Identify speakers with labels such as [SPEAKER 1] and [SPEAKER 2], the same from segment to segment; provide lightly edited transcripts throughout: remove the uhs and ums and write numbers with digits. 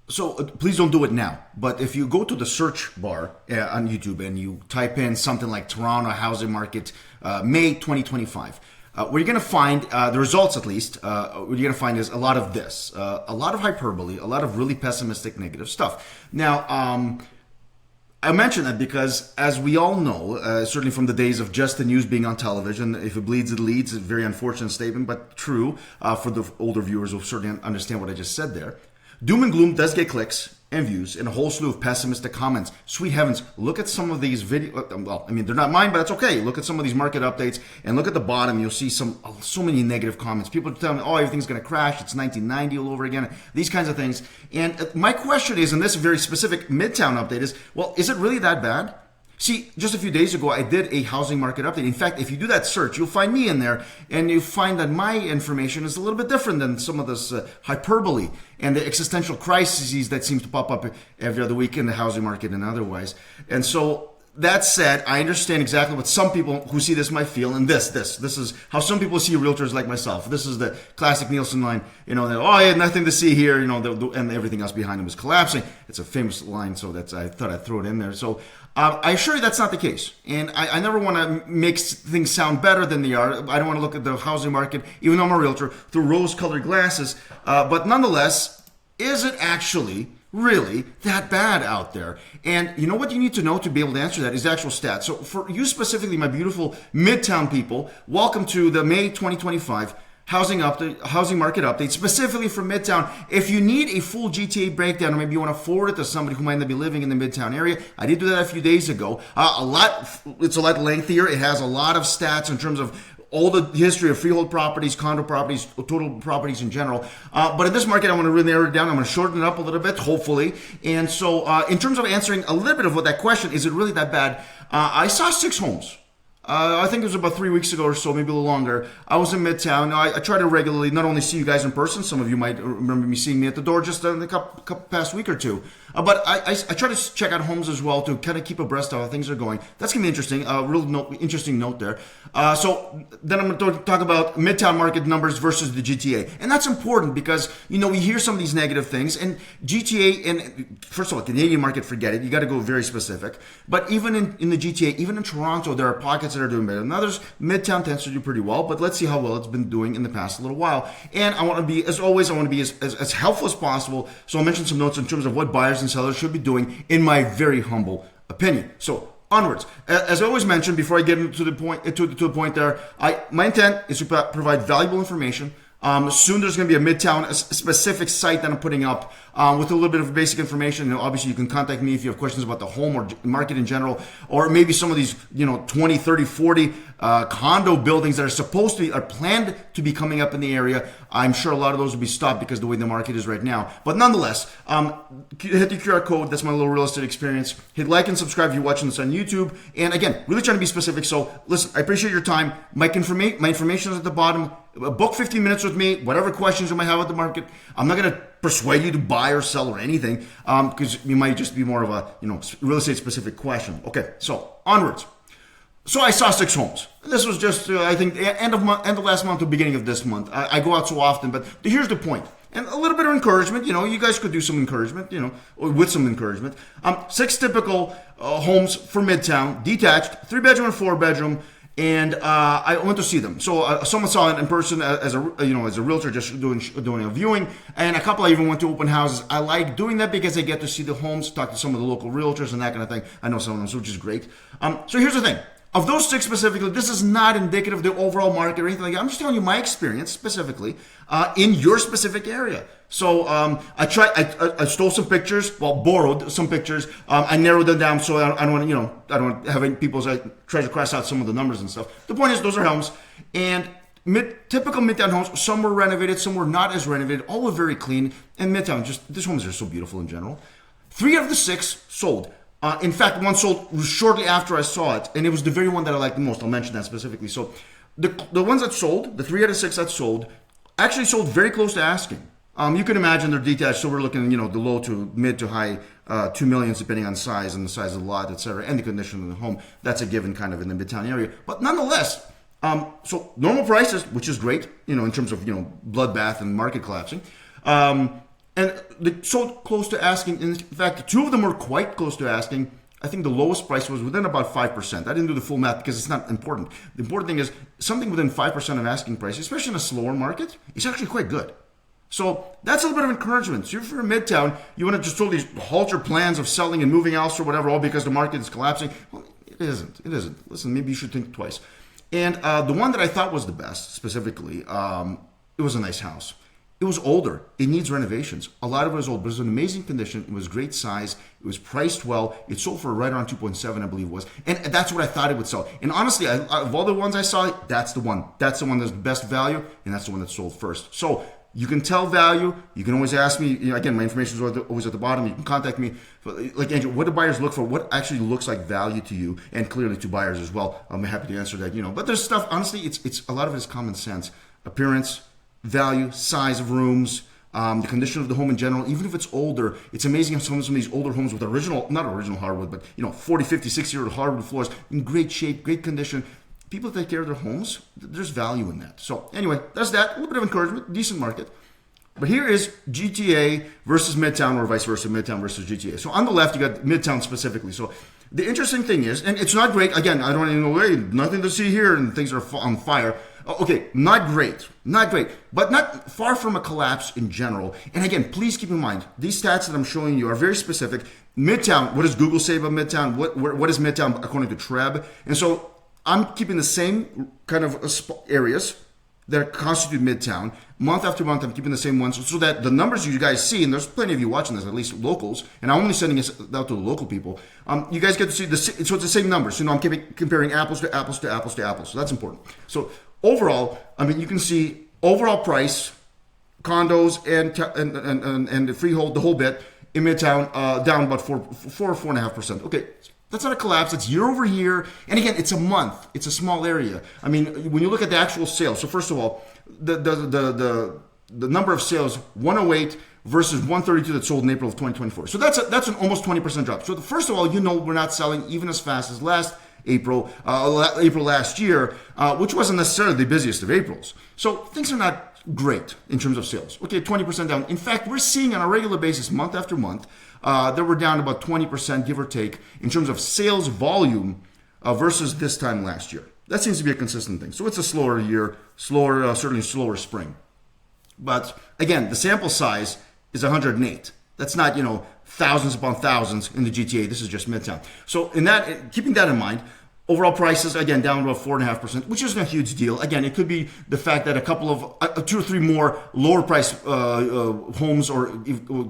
[SPEAKER 1] Please don't do it now. But if you go to the search bar on YouTube and you type in something like Toronto housing market, May 2025, what you're going to find, the results at least, what you're going to find is a lot of this, a lot of hyperbole, a lot of really pessimistic, negative stuff. Now, I mention that because, as we all know, certainly from the days of just the news being on television, if it bleeds, it leads. A very unfortunate statement, but true for the older viewers who certainly understand what I just said there. Doom and gloom does get clicks and views and a whole slew of pessimistic comments. Sweet heavens, look at some of these well, I mean, they're not mine, but that's okay. Look at some of these market updates and look at the bottom. You'll see so many negative comments. People telling me, oh, everything's going to crash. It's 1990 all over again. These kinds of things. And my question is, in this very specific Midtown update is, well, is it really that bad? See, just a few days ago, I did a housing market update. In fact, if you do that search, you'll find me in there, and you find that my information is a little bit different than some of this hyperbole and the existential crises that seem to pop up every other week in the housing market and otherwise. And so, that said, I understand exactly what some people who see this might feel, and this is how some people see realtors like myself. This is the classic Nielsen line, oh, I had nothing to see here, and everything else behind him was collapsing. It's a famous line, so I thought I'd throw it in there. So I assure you that's not the case, and I never want to make things sound better than they are. I don't want to look at the housing market, even though I'm a realtor, through rose-colored glasses. But nonetheless, is it actually really that bad out there? And you know what you need to know to be able to answer that is actual stats. So for you specifically, my beautiful Midtown people, welcome to the May 2025 housing market update, specifically for Midtown. If you need a full GTA breakdown, or maybe you want to forward it to somebody who might not be living in the Midtown area, I did do that a few days ago. It's a lot lengthier. It has a lot of stats in terms of all the history of freehold properties, condo properties, total properties in general. But in this market, I want to really narrow it down. I'm going to shorten it up a little bit, hopefully. And so in terms of answering a little bit of what that question, is it really that bad? I saw 6 homes. I think it was about 3 weeks ago or so, maybe a little longer. I was in Midtown. I try to regularly not only see you guys in person, some of you might remember me seeing me at the door just in the couple past week or two, but I try to check out homes as well to kind of keep abreast of how things are going. That's going to be interesting, interesting note there. So then I'm going to talk about Midtown market numbers versus the GTA. And that's important because, we hear some of these negative things, and GTA, and first of all, Canadian market, forget it. You got to go very specific. But even in the GTA, even in Toronto, there are pockets that are doing better than others. Midtown tends to do pretty well, but let's see how well it's been doing in the past little while. And I want to be, as always, as helpful as possible. So I'll mention some notes in terms of what buyers and sellers should be doing, in my very humble opinion. So onwards. As I always mention, before I get into the point, to the point there, my intent is to provide valuable information. Soon there's going to be a Midtown specific site that I'm putting up with a little bit of basic information. Obviously, you can contact me if you have questions about the home or market in general, or maybe some of these 20, 30, 40 condo buildings that are planned to be coming up in the area. I'm sure a lot of those will be stopped because of the way the market is right now. But nonetheless, hit the QR code. That's my little real estate experience. Hit like and subscribe if you're watching this on YouTube. And again, really trying to be specific. So listen, I appreciate your time. My information is at the bottom. Book 15 minutes with me, whatever questions you might have at the market. I'm not going to persuade you to buy or sell or anything, because you might just be more of a real estate specific question. Okay, so onwards. So I saw 6 homes. This was just I think end of last month or beginning of this month. I go out so often, but here's the point. And a little bit of encouragement. You guys could do some encouragement. Or with some encouragement. 6 typical homes for Midtown, detached, 3-bedroom and 4-bedroom. And I went to see them. So someone saw it in person as a realtor, just doing a viewing, and a couple I even went to open houses. I like doing that because I get to see the homes, talk to some of the local realtors and that kind of thing. I know some of them, which is great. So here's the thing. Of those 6 specifically, this is not indicative of the overall market or anything like that. I'm just telling you my experience specifically in your specific area. So I stole some pictures, borrowed some pictures. I narrowed them down so I don't want to have any people try to cross out some of the numbers and stuff. The point is, those are homes, and typical Midtown homes. Some were renovated, some were not as renovated. All were very clean. And Midtown, these homes are so beautiful in general. 3 of the 6 sold. In fact, one sold shortly after I saw it, and it was the very one that I liked the most. I'll mention that specifically. So the ones that sold, the 3 out of 6 that sold, actually sold very close to asking. You can imagine they're detached, so we're looking, the low to mid to high 2 millions, depending on size and the size of the lot, etc., and the condition of the home. That's a given kind of in the Midtown area. But nonetheless, so normal prices, which is great, in terms of Bloodbath and market collapsing. And they're so close to asking. In fact, two of them were quite close to asking. I think the lowest price was within about 5%. I didn't do the full math because it's not important. The important thing is something within 5% of asking price, especially in a slower market, is actually quite good. So that's a little bit of encouragement. So if you're in Midtown, you want to just totally halt your plans of selling and moving else or whatever, all because the market is collapsing. Well, it isn't. It isn't. Listen, maybe you should think twice. And the one that I thought was the best, specifically, it was a nice house. It was older. It needs renovations. A lot of it was old, but it was in amazing condition. It was great size. It was priced well. It sold for right around 2.7, I believe it was. And that's what I thought it would sell. And honestly, of all the ones I saw, that's the one. That's the one that's the best value, and that's the one that sold first. So you can tell value. You can always ask me. Again, my information is always at the bottom. You can contact me. Like, Andrew, what do buyers look for? What actually looks like value to you, and clearly to buyers as well? I'm happy to answer that. But there's stuff. Honestly, it's a lot of it is common sense, appearance, value, size of rooms, the condition of the home in general. Even if it's older, it's amazing how some of these older homes with not original hardwood, but 40, 50, 60-year-old hardwood floors in great shape, great condition. People take care of their homes. There's value in that. So anyway, that's that. A little bit of encouragement, decent market. But here is GTA versus Midtown, or vice versa, Midtown versus GTA. So on the left, you got Midtown specifically. So the interesting thing is, and it's not great. Again, I don't even know, hey, nothing to see here, and things are on fire. Okay, not great, but not far from a collapse in general. And again, please keep in mind, these stats that I'm showing you are very specific. Midtown, what does Google say about Midtown? What is Midtown according to Treb? And so I'm keeping the same kind of areas that constitute Midtown. Month after month, I'm keeping the same ones so that the numbers you guys see, and there's plenty of you watching this, at least locals, and I'm only sending this out to the local people, you guys get to see, so it's the same numbers. I'm comparing apples to apples to apples to apples. So that's important. So overall, you can see overall price, condos and the freehold, the whole bit, in Midtown, down about 4.5%. Okay, that's not a collapse. It's year over year. And again, it's a month. It's a small area. When you look at the actual sales, so first of all, the number of sales, 108 versus 132 that sold in April of 2024. So that's an almost 20% drop. So first of all, we're not selling even as fast as April last year, which wasn't necessarily the busiest of Aprils. So things are not great in terms of sales. Okay, 20% down. In fact, we're seeing on a regular basis, month after month, that we're down about 20%, give or take, in terms of sales volume versus this time last year. That seems to be a consistent thing. So it's a slower year, certainly slower spring. But again, the sample size is 108. That's not, thousands upon thousands in the GTA. This is just Midtown. So keeping that in mind, overall prices, again, down about 4.5%, which isn't a huge deal. Again, it could be the fact that a couple of, 2 or 3 more lower price homes or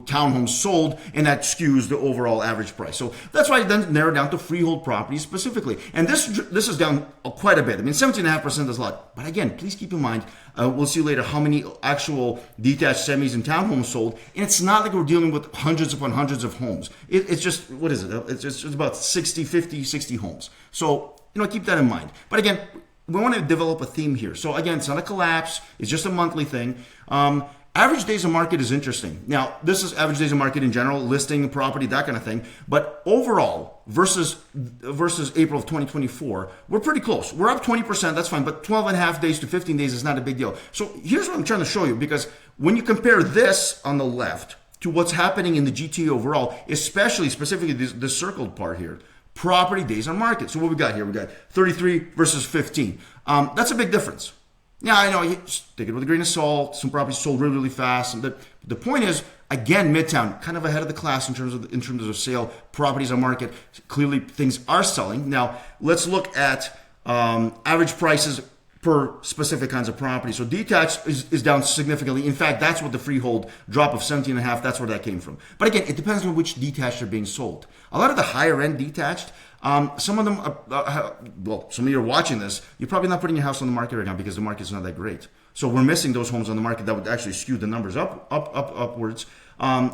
[SPEAKER 1] townhomes sold, and that skews the overall average price. So that's why I then narrowed down to freehold properties specifically. And this is down quite a bit. 17.5% is a lot. But again, please keep in mind, we'll see later how many actual detached semis and townhomes sold. And it's not like we're dealing with hundreds upon hundreds of homes. It's just, what is it? It's about 60 homes. So, keep that in mind. But again, we want to develop a theme here. So again, it's not a collapse. It's just a monthly thing. Average days of market is interesting. Now, this is average days of market in general, listing, property, that kind of thing. But overall, versus April of 2024, we're pretty close. We're up 20%, that's fine. But 12 and a half days to 15 days is not a big deal. So here's what I'm trying to show you, because when you compare this on the left to what's happening in the GTA overall, specifically this circled part here, property days on market. So what we got here? We got 33 versus 15. That's a big difference. Yeah, I know. Just take it with a grain of salt. Some properties sold really, really fast. And the point is, again, Midtown kind of ahead of the class in terms of sale. Properties on market. Clearly, things are selling. Now, let's look at average prices per specific kinds of property. So detached is down significantly. In fact, that's what the freehold drop of 17.5, that's where that came from. But again, it depends on which detached are being sold. A lot of the higher end detached, some of them, some of you are watching this, you're probably not putting your house on the market right now because the market's not that great. So we're missing those homes on the market that would actually skew the numbers upwards.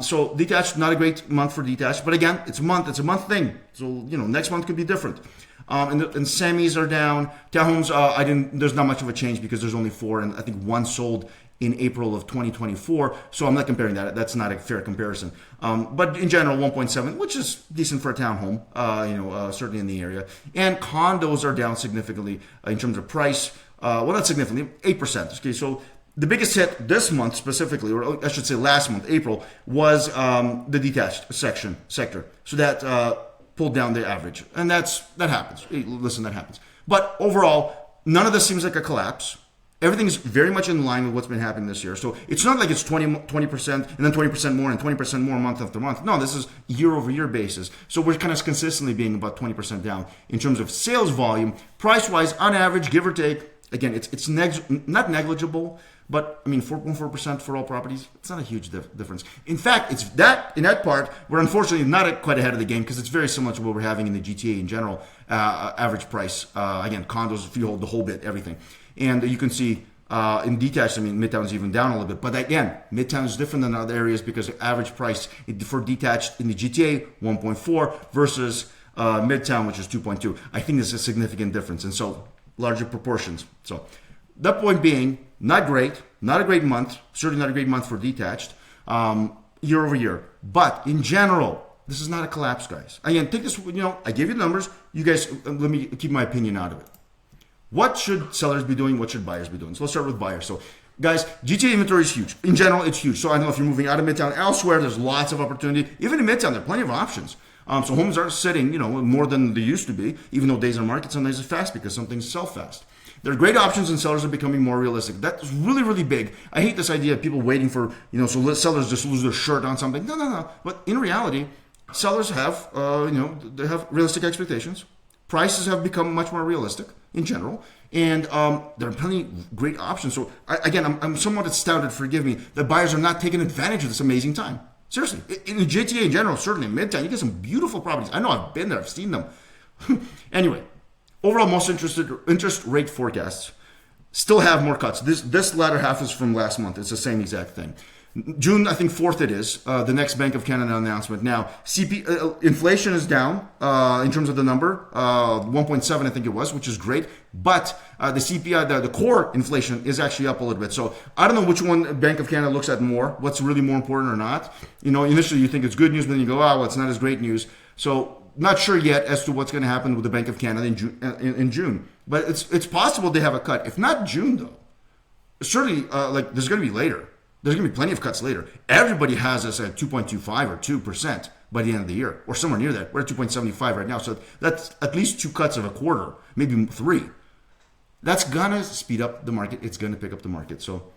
[SPEAKER 1] So detached, not a great month for detached, but again, it's a month thing. So, next month could be different. And semis are down. Townhomes, there's not much of a change because there's only 4, and I think 1 sold in April of 2024. So I'm not comparing that. That's not a fair comparison. But in general, 1.7, which is decent for a townhome, certainly in the area. And condos are down significantly in terms of price. Well, not significantly, 8%. Okay, so The biggest hit this month specifically, or I should say last month, April, was the detached sector. So that pulled down the average, and that happens. Hey, listen, that happens. But overall, none of this seems like a collapse. Everything's very much in line with what's been happening this year. So it's not like it's 20% and then 20% more and 20% more month after month. No, this is year-over-year basis. So we're kind of consistently being about 20% down in terms of sales volume. Price-wise, on average, give or take, again, it's not negligible, but I mean 4.4% for all properties, it's not a huge difference. In fact, it's that in that part, we're unfortunately not quite ahead of the game because it's very similar to what we're having in the GTA in general. Average price, again, condos, freehold, the whole bit, everything. And you can see in detached, I mean, Midtown's even down a little bit. But again, Midtown is different than other areas because the average price for detached in the GTA, 1.4 versus Midtown, which is 2.2. I think there's a significant difference. And so larger proportions. So that point being, not great, not a great month, certainly not a great month for detached year over year. But in general, this is not a collapse, guys. Again, take this, I gave you the numbers. You guys, let me keep my opinion out of it. What should sellers be doing? What should buyers be doing? So let's start with buyers. So guys, GTA inventory is huge. In general, it's huge. So I don't know if you're moving out of Midtown. Elsewhere, there's lots of opportunity. Even in Midtown, there are plenty of options. So homes are sitting, more than they used to be, even though days on market sometimes is fast because some things sell fast. There are great options and sellers are becoming more realistic. That's really, really big. I hate this idea of people waiting for, so sellers just lose their shirt on something. No. But in reality, sellers have, they have realistic expectations. Prices have become much more realistic in general, and there are plenty of great options. So I'm somewhat astounded, forgive me, that buyers are not taking advantage of this amazing time. Seriously, in the GTA in general, certainly in Midtown, you get some beautiful properties. I know I've been there, I've seen them. Anyway, overall, most interest rate forecasts still have more cuts. This latter half is from last month. It's the same exact thing. June, I think 4th it is, the next Bank of Canada announcement. Now, inflation is down in terms of the number, 1.7 I think it was, which is great. But the CPI, the core inflation is actually up a little bit. So I don't know which one Bank of Canada looks at more, what's really more important or not. Initially you think it's good news, but then you go, well, it's not as great news. So not sure yet as to what's going to happen with the Bank of Canada in June. But it's possible they have a cut. If not June, though, certainly there's going to be later. There's going to be plenty of cuts later. Everybody has us at 2.25 or 2% by the end of the year, or somewhere near that. We're at 2.75 right now, so that's at least 2 cuts of a quarter, maybe 3. That's going to speed up the market. It's going to pick up the market. So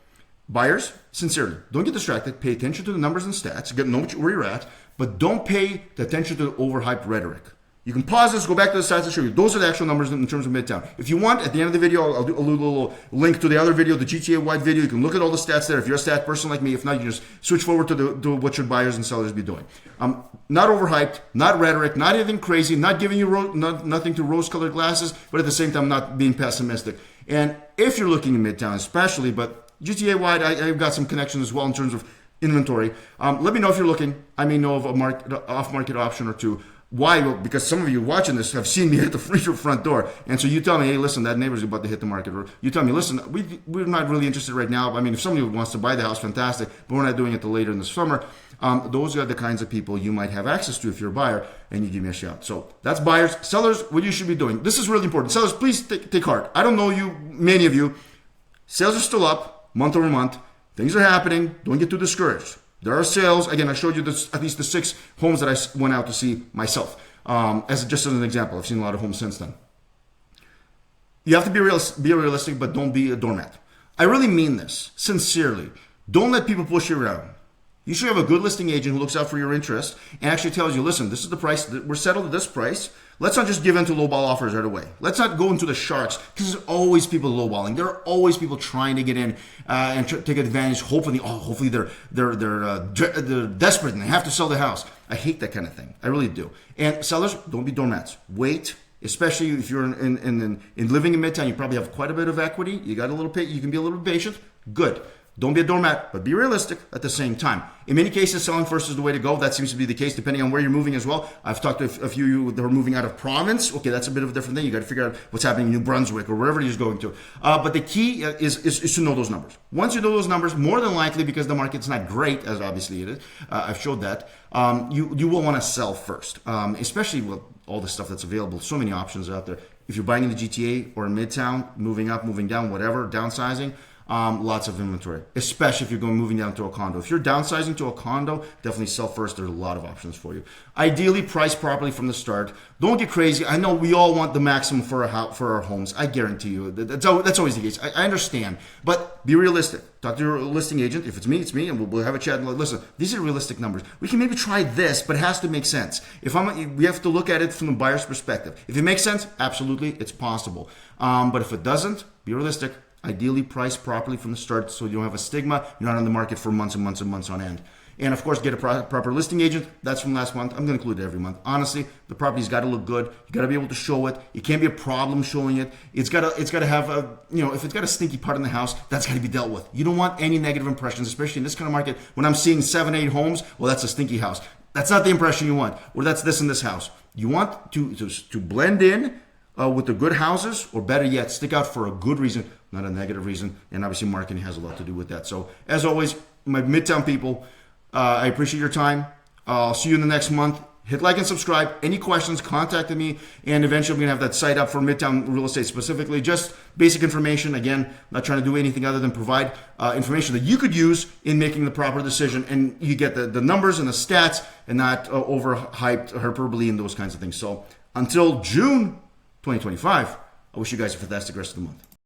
[SPEAKER 1] buyers, sincerely, don't get distracted. Pay attention to the numbers and stats. Know where you're at, but don't pay attention to the overhyped rhetoric. You can pause this, go back to the stats and show you. Those are the actual numbers in terms of Midtown. If you want, at the end of the video, I'll do a little link to the other video, the GTA-wide video. You can look at all the stats there if you're a stat person like me. If not, you can just switch forward to what should buyers and sellers be doing. Not overhyped, not rhetoric, not anything crazy, not giving you nothing to rose-colored glasses, but at the same time, not being pessimistic. And if you're looking in Midtown especially, but GTA-wide, I've got some connections as well in terms of inventory. Let me know if you're looking. I may know of off-market option or two. Why? Well, because some of you watching this have seen me hit the front door. And so you tell me, hey, listen, that neighbor's about to hit the market. Or you tell me, listen, we're not really interested right now. I mean, if somebody wants to buy the house, fantastic. But we're not doing it till later in the summer. Those are the kinds of people you might have access to if you're a buyer and you give me a shout. So that's buyers. Sellers, what you should be doing. This is really important. Sellers, please take heart. I don't know you, many of you. Sales are still up month over month. Things are happening. Don't get too discouraged. There are sales. Again, I showed you at least the 6 homes that I went out to see myself. Just as an example, I've seen a lot of homes since then. You have to be realistic, but don't be a doormat. I really mean this sincerely. Don't let people push you around. You should have a good listing agent who looks out for your interest and actually tells you, listen, this is the price. We're settled at this price. Let's not just give in to lowball offers right away. Let's not go into the sharks because there's always people lowballing. There are always people trying to get in and take advantage. Hopefully they're desperate and they have to sell the house. I hate that kind of thing. I really do. And sellers, don't be doormats. Wait. Especially if you're in living in Midtown, you probably have quite a bit of equity. You can be a little patient. Good. Don't be a doormat, but be realistic at the same time. In many cases, selling first is the way to go. That seems to be the case, depending on where you're moving as well. I've talked to a few of you that are moving out of province. Okay, that's a bit of a different thing. You got to figure out what's happening in New Brunswick or wherever you're going to. But the key is to know those numbers. Once you know those numbers, more than likely, because the market's not great, as obviously it is, I've showed that, you will want to sell first, especially with all the stuff that's available. So many options out there. If you're buying in the GTA or in Midtown, moving up, moving down, whatever, downsizing, lots of inventory, especially if you're moving down to a condo. If you're downsizing to a condo, definitely sell first. There's a lot of options for you. Ideally, price properly from the start. Don't get crazy. I know we all want the maximum for our homes. I guarantee you. That's always the case. I understand. But be realistic. Talk to your listing agent. If it's me, and we'll have a chat and listen, these are realistic numbers. We can maybe try this, but it has to make sense. We have to look at it from the buyer's perspective. If it makes sense, absolutely, it's possible. But if it doesn't, be realistic. Ideally, price properly from the start so you don't have a stigma. You're not on the market for months and months and months on end. And of course, get a proper listing agent. That's from last month. I'm going to include it every month. Honestly, the property's got to look good. You got to be able to show it. It can't be a problem showing it. It's got to have a, if it's got a stinky part in the house, that's got to be dealt with. You don't want any negative impressions, especially in this kind of market. When I'm seeing 7, 8 homes, well, that's a stinky house. That's not the impression you want. Or that's this in this house. You want to blend in with the good houses, or better yet, stick out for a good reason, not a negative reason. And obviously, marketing has a lot to do with that. So, as always, my Midtown people, I appreciate your time. I'll see you in the next month. Hit like and subscribe. Any questions, contact me. And eventually, I'm going to have that site up for Midtown real estate specifically. Just basic information. Again, not trying to do anything other than provide information that you could use in making the proper decision. And you get the numbers and the stats and not overhyped, hyperbole, and those kinds of things. So until June 2025, I wish you guys a fantastic rest of the month.